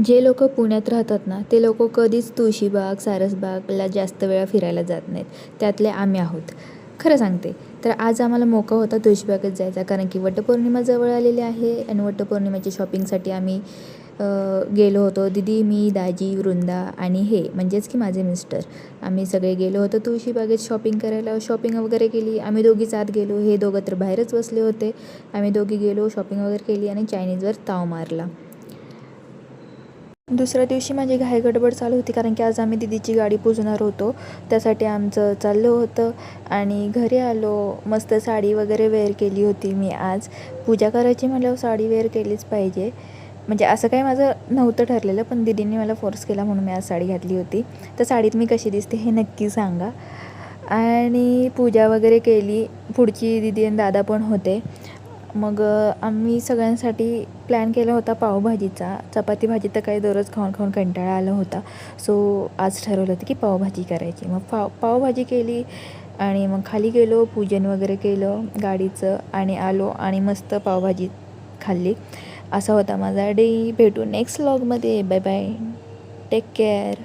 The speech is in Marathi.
जे लोक पुण्यात राहतात ना ते लोक कधीच तुळशीबाग सारसबागला जास्त वेळा फिरायला जात नाहीत. त्यातले आम्ही आहोत. खरं सांगते तर आज आम्हाला मोका होता तुळशीबागेत जायचा, कारण की वटपौर्णिमा जवळ आलेली आहे आणि वटपौर्णिमेच्या शॉपिंगसाठी आम्ही गेलो होतो. दीदी, मी, दाजी, वृंदा आणि हे म्हणजेच की माझे मिस्टर, आम्ही सगळे गेलो होतो तुळशीबागेत शॉपिंग करायला. शॉपिंग वगैरे केली. आम्ही दोघीच आत गेलो, हे दोघं तर बाहेरच बसले होते. आम्ही दोघी गेलो, शॉपिंग वगैरे केली आणि चायनीजवर ताव मारला. दुसऱ्या दिवशी माझी घाई गडबड चालू होती, कारण की आज आम्ही दीदीची गाडी पुजणार होतो. त्यासाठी आमचं चाललं होतं आणि घरी आलो. मस्त साडी वगैरे वेअर केली होती मी. आज पूजा करायची म्हटल्यावर साडी वेअर केलीच पाहिजे. म्हणजे असं काही माझं नव्हतं ठरलेलं, पण दीदींनी मला फोर्स केला म्हणून मी आज साडी घातली होती. तर साडीत मी कशी दिसते हे नक्की सांगा. आणि पूजा वगैरे केली. पुढची दीदी आणि दादा पण होते. मग आम्ही सगळ्यांसाठी प्लॅन केला होता पावभाजीचा. चपाती भाजी तर काही दररोज खाऊन खाऊन कंटाळा आला होता. सो आज ठरवलं होतं की पावभाजी करायची. मग पावभाजी केली आणि मग खाली गेलो, पूजन वगैरे केलं गाडीचं आणि आलो आणि मस्त पावभाजी खाल्ली. असा होता माझा डे. भेटू नेक्स्ट व्लॉगमध्ये. Bye bye. Take care.